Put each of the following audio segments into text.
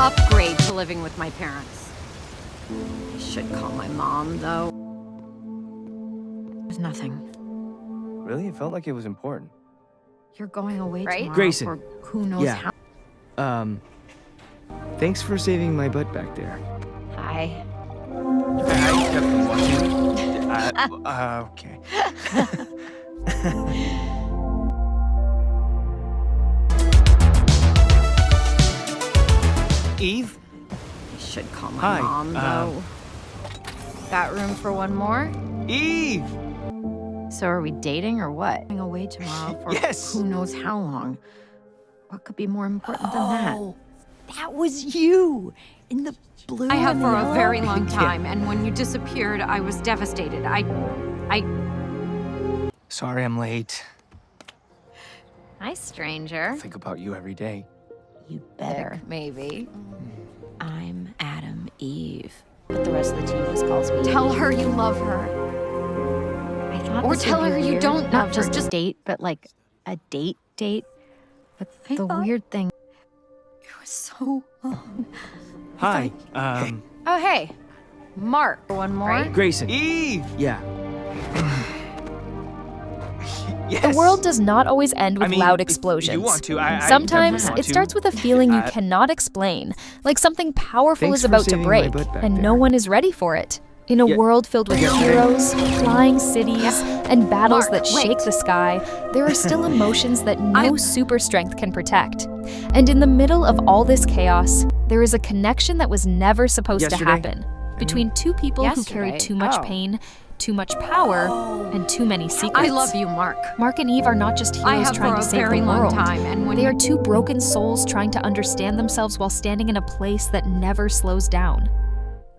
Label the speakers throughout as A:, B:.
A: upgrade to living with my parents. I should call my mom, though. There's nothing.
B: Really? It felt like it was important.
A: You're going away tomorrow
C: Grayson.
A: for who knows how.
C: Thanks for saving my butt back there.
A: Hi.
C: I definitely want you. Okay. Eve?
A: I should call my
C: Hi,
A: mom, though. Got room for one more?
C: Eve!
A: So are we dating or what? Going away tomorrow for
C: Yes!
A: who knows how long. What could be more important than that?
D: That was you in the blue.
A: I have
D: and
A: for
D: the
A: a very
D: yellow.
A: long time, and when you disappeared, I was devastated. I...
C: Sorry I'm late.
A: Hi, stranger.
C: I think about you every day.
D: You better.
A: Maybe.
D: I'm Adam Eve, but the rest of the team just calls me.
A: Tell her you love her.
D: I thought
A: Or
D: this
A: tell
D: would be
A: her you
D: weird.
A: don't love
D: Not
A: her.
D: just
A: Just
D: a date, but like a date. But
A: I
D: the
A: thought-
D: weird thing.
A: It was so long.
C: Hi,
A: Oh, hey. Mark. One more?
D: Right?
C: Grayson. Eve! Yeah. Yes.
E: The world does not always end with
C: I mean,
E: loud
C: if
E: explosions.
C: You want to. I
E: Sometimes
C: definitely want
E: it
C: to.
E: starts with a feeling you cannot explain, like something powerful
C: Thanks
E: is
C: for
E: about to
C: saving my
E: break,
C: butt back
E: and
C: there.
E: no one is ready for it. In a
C: Yeah.
E: world filled with heroes, flying cities, and battles
A: Mark,
E: that shake
A: wait.
E: the sky, there are still emotions that no super strength can protect. And in the middle of all this chaos, there is a connection that was never supposed to
C: Yesterday?
E: happen between two people who carry
A: Yesterday?
E: too much
A: Oh.
E: pain, too much power, and too many secrets.
A: I love you, Mark.
E: Mark and Eve are not just
A: I
E: heroes
A: have
E: trying
A: for
E: to
A: a
E: save
A: very
E: the
A: long
E: world.
A: time, and when
E: They are
A: you...
E: two broken souls trying to understand themselves while standing in a place that never slows down.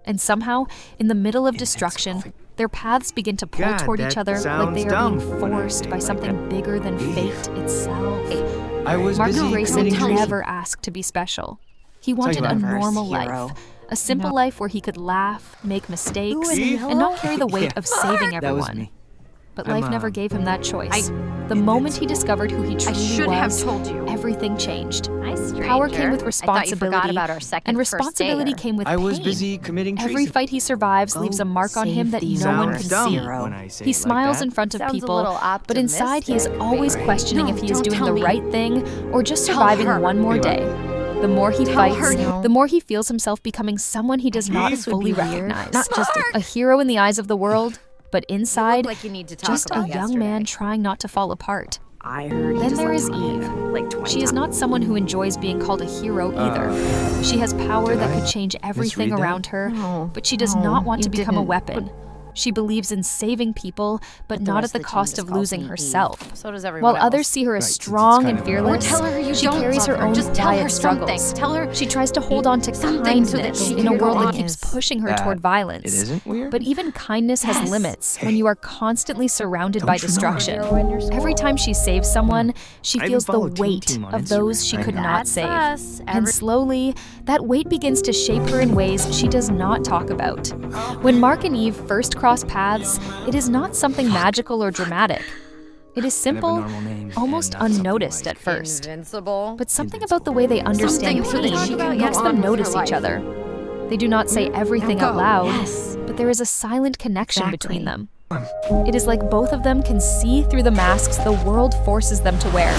E: And somehow, in the middle of destruction, their paths begin to pull
C: God,
E: toward each
C: that
E: other like
C: sounds
E: they are
C: dumb
E: being
C: when I
E: forced
C: say
E: by
C: it like
E: something
C: that.
E: bigger than fate itself.
C: I was
E: Mark
C: busy
E: Grayson
C: committing treason.
E: never asked to be special. He wanted a
C: about it.
E: normal
D: Hero.
E: life. A simple life where he could laugh, make mistakes,
C: Eve?
E: and not carry the weight of saving
C: That was
E: everyone.
C: me.
E: But
C: I'm,
E: life never gave him that choice. The moment he discovered who he
A: I
E: truly
A: should have
E: was,
A: told you.
E: everying changed.
A: Hi, stranger.
E: Power came with
A: I thought you
E: responsibility,
A: forgot about our second
E: and
A: first
E: responsibility
A: date.
E: came with
C: I was
E: pain.
C: busy committing treason.
E: Every fight he survives leaves a mark on him
D: save
E: that
D: the
E: no one
C: Sounds
E: can
C: dumb
E: see.
C: when I say
E: He
C: it like
E: smiles
C: that.
E: in front of
A: Sounds a
E: people,
A: little
E: but inside he is
A: optimistic.
E: always
C: Right.
E: questioning
A: No,
E: if he is
A: don't
E: doing
A: tell
E: the
A: me.
E: right thing or just
A: Tell
E: surviving
A: her.
E: one more
C: Hey,
E: day. The more he
A: Tell
E: fights,
A: her no.
E: the more he feels himself becoming someone he does not
C: This would
E: fully
D: be weird.
E: recognize.
D: Not just
E: a hero in the eyes of the world, but inside,
A: like you need to talk
E: just a
A: about
E: young man trying not to fall apart.
D: I heard.
E: Then there is Eve.
A: like 20
E: She is not someone who enjoys being called a hero either. She has power that could change everything
C: misread that?
E: around her,
A: No,
E: but she does
A: no,
E: not want to
A: you
E: become a
A: didn't.
E: weapon. She believes in saving people, but
D: the
E: not at
D: rest
E: the
D: of the team
E: cost
D: just
E: of
D: calls
E: losing
D: me Eve.
E: herself.
A: So does everyone
E: While others
A: else.
E: see her as
C: Right, since it's
E: strong
C: kind
E: and
C: of a
E: fearless,
A: Or tell her you
E: she
A: don't
E: carries
A: love
E: her
A: her.
E: own
A: Just tell
E: quiet
A: her
E: struggles.
A: something. Tell her
E: She tries to hold on to
A: something so that
E: kindness
A: she
E: in a
A: can
E: world
A: go
E: that
A: on.
E: keeps pushing her
C: That
E: toward violence.
C: It isn't weird?
E: But even kindness has limits when you are constantly surrounded by
C: Don't you know
E: destruction.
A: Hero in your school.
E: Every time she saves someone, she
C: I even
E: feels the
C: follow Teen
E: weight
C: Team on
E: of those
C: Instagram.
E: she
C: Right.
E: could not
A: That's
E: save.
A: us.
E: And slowly, that weight begins to shape her in ways she does not talk about. When Mark and Eve first cross paths, it is not something magical or dramatic. It is simple,
C: normal name
E: almost
C: and not something
E: unnoticed
C: like
E: at first.
A: Invincible.
E: But something about the way they understand
A: Something so that
E: pain
A: she can
E: makes
A: go
E: them
A: on with her
E: notice each
A: life.
E: other. They do not say everything
A: Now
E: out
A: go.
E: loud,
D: Yes.
E: but there is a silent connection
D: Exactly.
E: between them. It is like both of them can see through the masks the world forces them to wear.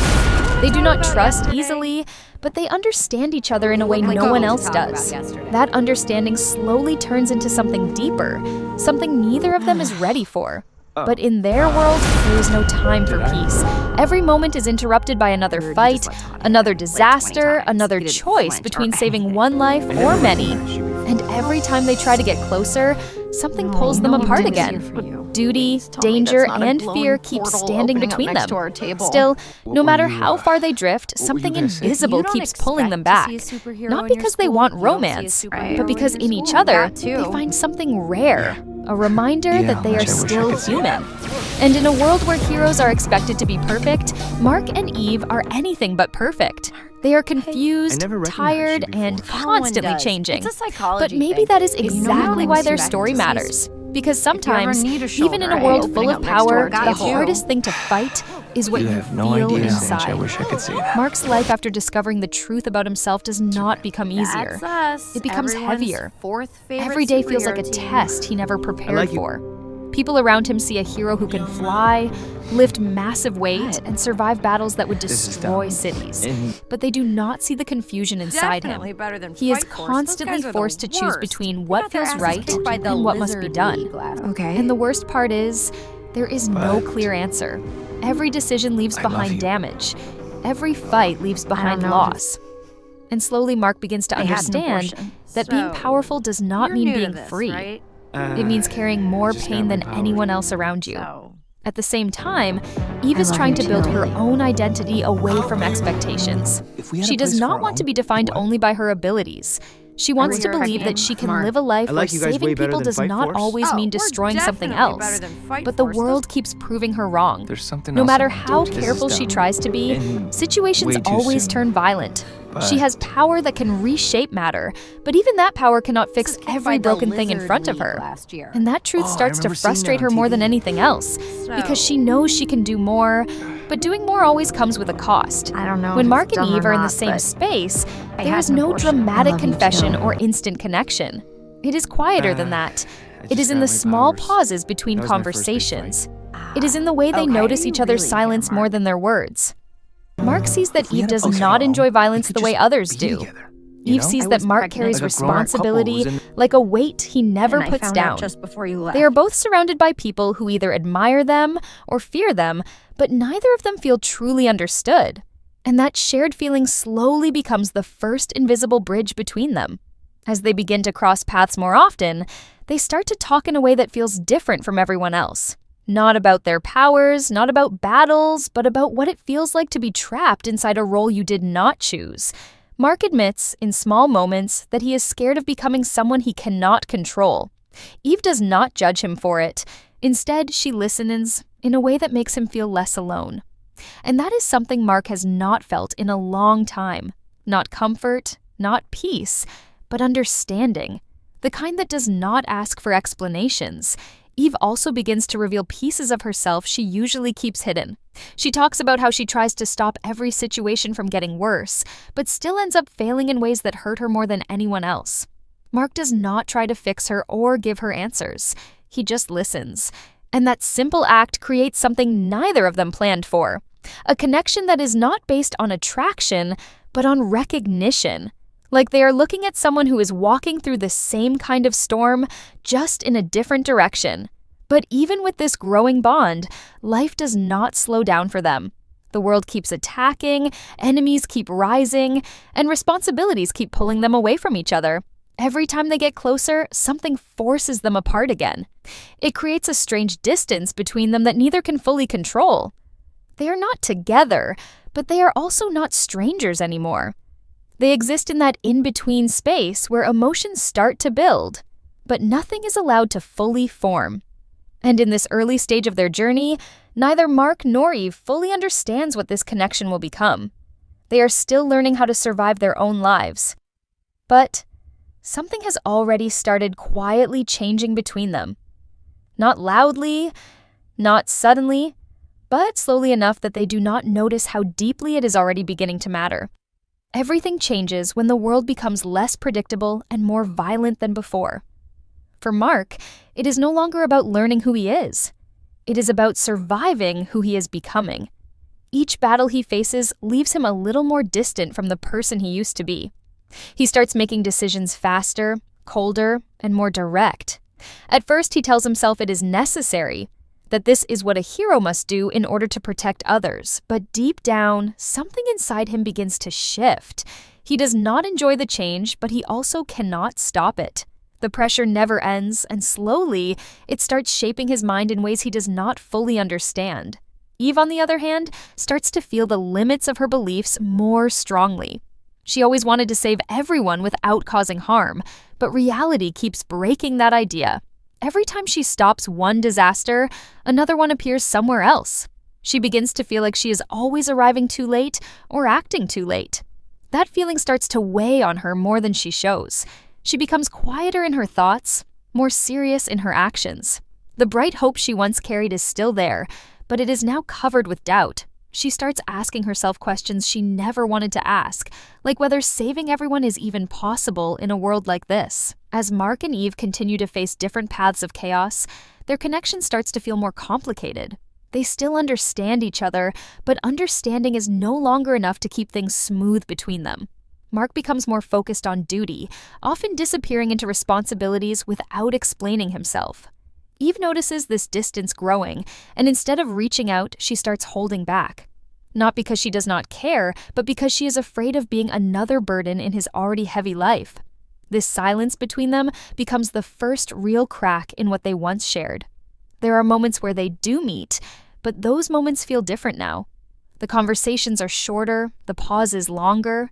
E: They do not trust easily, but they understand each other in a way
A: Like
E: no
A: go
E: one
A: to
E: else
A: talk about
E: does.
A: yesterday.
E: That understanding slowly turns into something deeper, something neither of them is ready for. But in their world, there is no time for peace. Every moment is interrupted by another fight, another disaster, another choice between saving one life or many. And every time they try to get closer, something pulls them apart again. Duty, danger, and fear keep standing between them. Still, no matter how far they drift, something
C: gonna say?
E: invisible
A: You don't
E: keeps pulling them
A: expect
E: back.
A: to see a superhero
E: Not
A: in your
E: because they
A: school.
E: want
A: You don't see a
E: romance,
A: superhero
E: but because
A: your
E: in each
A: school.
E: other,
A: That
E: they
A: too.
E: find something rare. A reminder
C: Yeah,
E: that they
C: I
E: are
C: wish I
E: still
C: could see
E: human. And in a world where heroes are expected to be perfect, Mark and Eve are anything but perfect. They are confused,
C: never recognized
E: tired,
C: you
E: and
C: before.
E: constantly
A: does.
E: changing.
A: It's a psychology
E: But maybe
A: thing.
E: that is
A: If you know
E: exactly
A: how
E: why
A: to
E: their
A: expect
E: story
A: to see
E: matters. Because
A: If you ever
E: sometimes,
A: need a
E: even in a
A: shoulder
E: world
A: aid,
E: full
A: opening
E: of
A: up next door
E: power,
A: got
E: the
A: you.
E: hardest thing to fight is what
B: You
E: you
B: have no
E: feel
B: idea how much I
E: inside.
B: wish I could say that.
E: Mark's life after discovering the truth about himself does not become easier.
A: That's us.
E: It becomes
A: Everyone's
E: heavier.
A: Fourth favorite
E: Every day feels like a
A: superhero team.
E: test he never prepared
B: like you.
E: for. People around him see a hero who can fly, lift massive weight, and survive battles that would
B: This is
E: destroy
B: dumb.
E: cities.
B: And
E: But they do not see the confusion inside
A: Definitely
E: him.
A: better than
E: He is
A: Fight Force. Those
E: constantly
A: guys are the
E: forced to choose
A: worst.
E: between
A: They
E: what
A: got their
E: feels
A: asses
E: right
A: kicked by the
E: and what must be
A: Lizard
E: done.
A: League last-
F: Okay.
E: And the worst part is, there is no
B: But
E: clear answer. Every decision leaves
B: I love
E: behind
B: you.
E: damage. Every fight leaves behind
F: know.
E: loss. And slowly Mark begins to
F: They had an
E: understand
F: abortion.
E: that being
A: So,
E: powerful does not
A: You're
E: mean
A: new to
E: being
A: this,
E: free.
A: right?
E: It means carrying more
B: just
E: pain
B: got
E: than
B: my power.
E: anyone else around you.
A: So,
E: At the same time, Eve is
F: love
E: trying
F: you
E: to build
F: too.
E: her own identity away from expectations.
B: if we had
E: She
B: a
E: does
B: place for
E: not
B: our
E: want to
B: own,
E: be defined
B: what?
E: only by her abilities. She wants to
A: We're
E: believe that
A: again.
E: she can
F: Mark,
E: live a life
B: I
E: where
B: like you guys
E: saving
B: way better
E: people
B: than
E: does
B: Fight
E: not
B: Force.
E: always
A: Oh,
E: mean
A: we're
E: destroying something
A: definitely better
E: else.
A: than Fight
E: But the
A: Force.
E: world keeps proving her wrong.
B: There's something
E: No
B: else
E: matter
B: I wanna do.
E: how
B: This is
E: careful she
B: dumb.
E: tries to be,
B: And
E: situations
B: way too
E: always
B: soon.
E: turn violent. She
B: But-
E: has power that can reshape matter, but even that power cannot
A: This
E: fix
A: is kicked by
E: every
A: the
E: broken thing in
A: Lizard
E: front of
A: League
E: her.
A: last year.
E: And that truth
B: Oh, I
E: starts to
B: remember seeing that
E: frustrate
B: on
E: her more than
B: TV.
E: anything else, because she knows she can do more, but doing more always comes with a cost.
F: I don't know
E: When
F: if
E: Mark
F: it's
E: and
F: dumb or
E: Eve are in the
F: not,
E: same
F: but
E: space,
F: I
E: there
F: had
E: is
F: an
E: no
F: abortion. I
E: dramatic
F: love you
E: confession
F: too.
E: or instant connection. It is quieter than that.
B: I
E: It
B: just
E: is in
B: got
E: the
B: my
E: small
B: powers.
E: pauses between
B: That was my first big
E: conversations. It is in the way they
A: Okay,
E: notice each other's
A: really
E: silence
A: here,
E: more
A: Mark.
E: than their words. Mark sees that
B: If we
E: Eve
B: had a
E: does
B: place for
E: not
B: our
E: enjoy
B: own, we
E: violence
B: could
E: the way
B: just
E: others
B: be
E: do.
B: together, you
E: Eve
B: know?
E: sees
A: I
E: that
A: was
E: Mark
A: pregnant.
E: carries
B: Like a grown-up couple
E: responsibility
B: who's in-
E: like a weight he never
A: And I
E: puts
A: found
E: down.
A: out just before you left.
E: They are both surrounded by people who either admire them or fear them, but neither of them feel truly understood. And that shared feeling slowly becomes the first invisible bridge between them. As they begin to cross paths more often, they start to talk in a way that feels different from everyone else. Not about their powers, not about battles, but about what it feels like to be trapped inside a role you did not choose. Mark admits, in small moments, that he is scared of becoming someone he cannot control. Eve does not judge him for it. Instead, she listens in a way that makes him feel less alone. And that is something Mark has not felt in a long time. Not comfort, not peace, but understanding. The kind that does not ask for explanations. Eve also begins to reveal pieces of herself she usually keeps hidden. She talks about how she tries to stop every situation from getting worse, but still ends up failing in ways that hurt her more than anyone else. Mark does not try to fix her or give her answers. He just listens. And that simple act creates something neither of them planned for. A connection that is not based on attraction, but on recognition. Like they are looking at someone who is walking through the same kind of storm, just in a different direction. But even with this growing bond, life does not slow down for them. The world keeps attacking, enemies keep rising, and responsibilities keep pulling them away from each other. Every time they get closer, something forces them apart again. It creates a strange distance between them that neither can fully control. They are not together, but they are also not strangers anymore. They exist in that in-between space where emotions start to build, but nothing is allowed to fully form. And in this early stage of their journey, neither Mark nor Eve fully understands what this connection will become. They are still learning how to survive their own lives. But something has already started quietly changing between them. Not loudly, not suddenly, but slowly enough that they do not notice how deeply it is already beginning to matter. Everything changes when the world becomes less predictable and more violent than before. For Mark, it is no longer about learning who he is. It is about surviving who he is becoming. Each battle he faces leaves him a little more distant from the person he used to be. He starts making decisions faster, colder, and more direct. At first, he tells himself it is necessary, that this is what a hero must do in order to protect others. But deep down, something inside him begins to shift. He does not enjoy the change, but he also cannot stop it. The pressure never ends, and slowly, it starts shaping his mind in ways he does not fully understand. Eve, on the other hand, starts to feel the limits of her beliefs more strongly. She always wanted to save everyone without causing harm, but reality keeps breaking that idea. Every time she stops one disaster, another one appears somewhere else. She begins to feel like she is always arriving too late or acting too late. That feeling starts to weigh on her more than she shows. She becomes quieter in her thoughts, more serious in her actions. The bright hope she once carried is still there, but it is now covered with doubt. She starts asking herself questions she never wanted to ask, like whether saving everyone is even possible in a world like this. As Mark and Eve continue to face different paths of chaos, their connection starts to feel more complicated. They still understand each other, but understanding is no longer enough to keep things smooth between them. Mark becomes more focused on duty, often disappearing into responsibilities without explaining himself. Eve notices this distance growing, and instead of reaching out, she starts holding back. Not because she does not care, but because she is afraid of being another burden in his already heavy life. This silence between them becomes the first real crack in what they once shared. There are moments where they do meet, but those moments feel different now. The conversations are shorter, the pause is longer.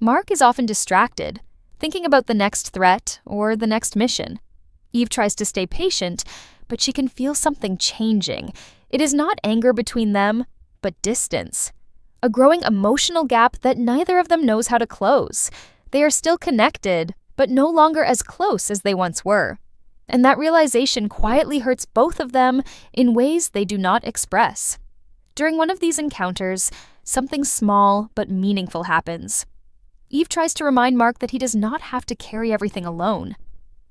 E: Mark is often distracted, thinking about the next threat or the next mission. Eve tries to stay patient, but she can feel something changing. It is not anger between them, but distance. A growing emotional gap that neither of them knows how to close. They are still connected, but no longer as close as they once were. And that realization quietly hurts both of them in ways they do not express. During one of these encounters, something small but meaningful happens. Eve tries to remind Mark that he does not have to carry everything alone.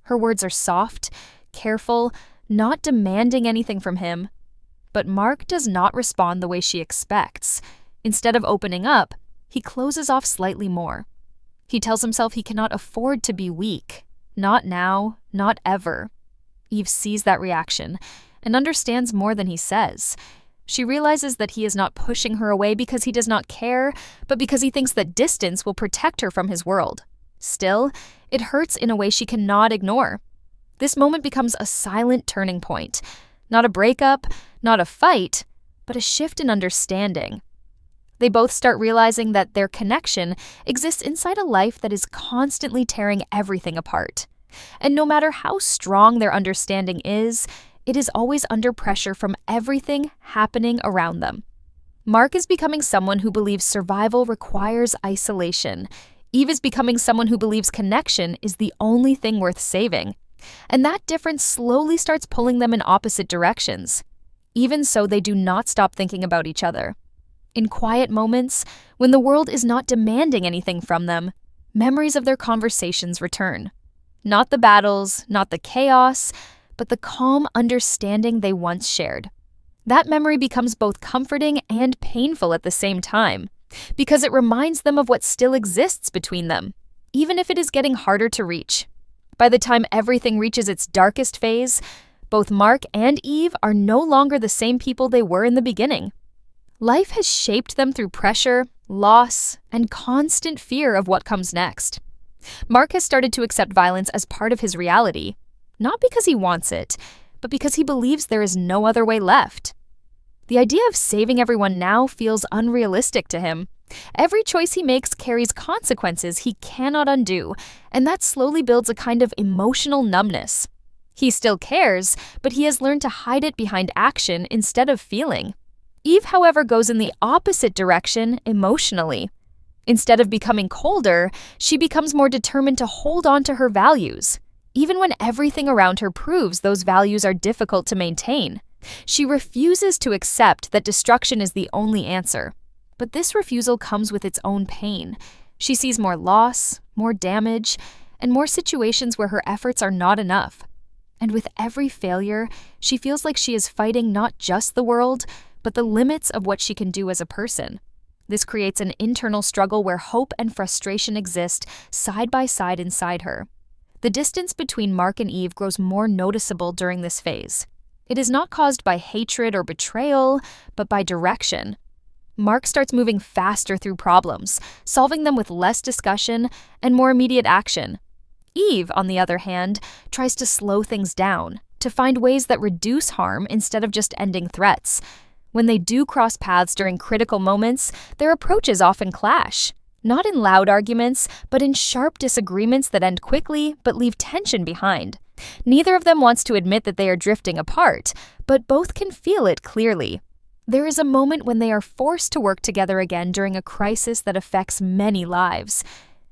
E: Her words are soft, careful, not demanding anything from him. But Mark does not respond the way she expects. Instead of opening up, he closes off slightly more. He tells himself he cannot afford to be weak. Not now, not ever. Eve sees that reaction and understands more than he says. She realizes that he is not pushing her away because he does not care, but because he thinks that distance will protect her from his world. Still, it hurts in a way she cannot ignore. This moment becomes a silent turning point. Not a breakup, not a fight, but a shift in understanding. They both start realizing that their connection exists inside a life that is constantly tearing everything apart. And no matter how strong their understanding is, it is always under pressure from everything happening around them. Mark is becoming someone who believes survival requires isolation. Eve is becoming someone who believes connection is the only thing worth saving. And that difference slowly starts pulling them in opposite directions. Even so, they do not stop thinking about each other. In quiet moments, when the world is not demanding anything from them, memories of their conversations return. Not the battles, not the chaos, but the calm understanding they once shared. That memory becomes both comforting and painful at the same time, because it reminds them of what still exists between them, even if it is getting harder to reach. By the time everything reaches its darkest phase, both Mark and Eve are no longer the same people they were in the beginning. Life has shaped them through pressure, loss, and constant fear of what comes next. Mark has started to accept violence as part of his reality, not because he wants it, but because he believes there is no other way left. The idea of saving everyone now feels unrealistic to him. Every choice he makes carries consequences he cannot undo, and that slowly builds a kind of emotional numbness. He still cares, but he has learned to hide it behind action instead of feeling. Eve, however, goes in the opposite direction emotionally. Instead of becoming colder, she becomes more determined to hold on to her values, even when everything around her proves those values are difficult to maintain. She refuses to accept that destruction is the only answer. But this refusal comes with its own pain. She sees more loss, more damage, and more situations where her efforts are not enough. And with every failure, she feels like she is fighting not just the world, but the limits of what she can do as a person. This creates an internal struggle where hope and frustration exist side by side inside her. The distance between Mark and Eve grows more noticeable during this phase. It is not caused by hatred or betrayal, but by direction. Mark starts moving faster through problems, solving them with less discussion and more immediate action. Eve, on the other hand, tries to slow things down, to find ways that reduce harm instead of just ending threats. When they do cross paths during critical moments, their approaches often clash. Not in loud arguments, but in sharp disagreements that end quickly but leave tension behind. Neither of them wants to admit that they are drifting apart, but both can feel it clearly. There is a moment when they are forced to work together again during a crisis that affects many lives.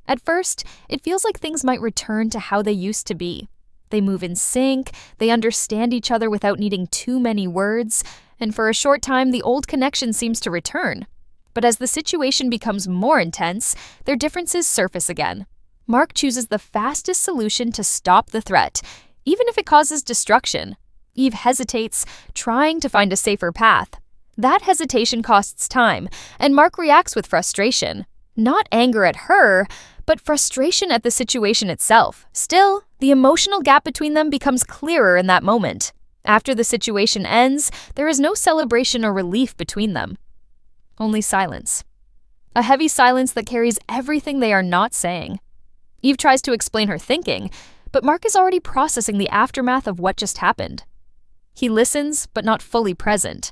E: At first, it feels like things might return to how they used to be. They move in sync, they understand each other without needing too many words, and for a short time, the old connection seems to return. But as the situation becomes more intense, their differences surface again. Mark chooses the fastest solution to stop the threat, even if it causes destruction. Eve hesitates, trying to find a safer path. That hesitation costs time, and Mark reacts with frustration. Not anger at her, but frustration at the situation itself. Still, the emotional gap between them becomes clearer in that moment. After the situation ends, there is no celebration or relief between them. Only silence. A heavy silence that carries everything they are not saying. Eve tries to explain her thinking, but Mark is already processing the aftermath of what just happened. He listens, but not fully present.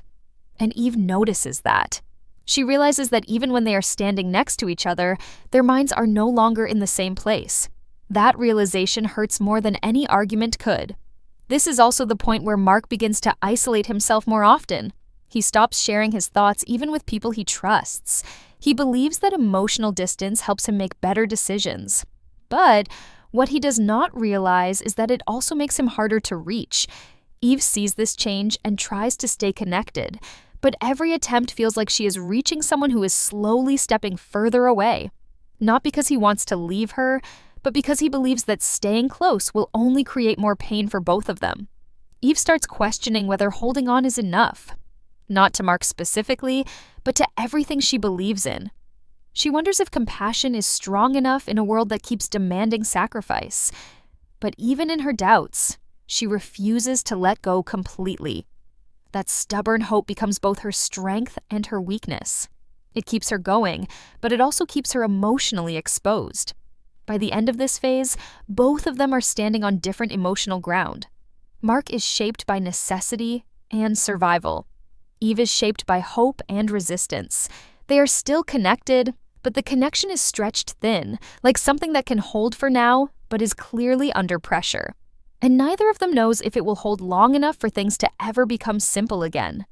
E: And Eve notices that. She realizes that even when they are standing next to each other, their minds are no longer in the same place. That realization hurts more than any argument could. This is also the point where Mark begins to isolate himself more often. He stops sharing his thoughts even with people he trusts. He believes that emotional distance helps him make better decisions. But what he does not realize is that it also makes him harder to reach. Eve sees this change and tries to stay connected, but every attempt feels like she is reaching someone who is slowly stepping further away. Not because he wants to leave her, but because he believes that staying close will only create more pain for both of them. Eve starts questioning whether holding on is enough. Not to Mark specifically, but to everything she believes in. She wonders if compassion is strong enough in a world that keeps demanding sacrifice. But even in her doubts, she refuses to let go completely. That stubborn hope becomes both her strength and her weakness. It keeps her going, but it also keeps her emotionally exposed. By the end of this phase, both of them are standing on different emotional ground. Mark is shaped by necessity and survival. Eve is shaped by hope and resistance. They are still connected, but the connection is stretched thin, like something that can hold for now, but is clearly under pressure. And neither of them knows if it will hold long enough for things to ever become simple again.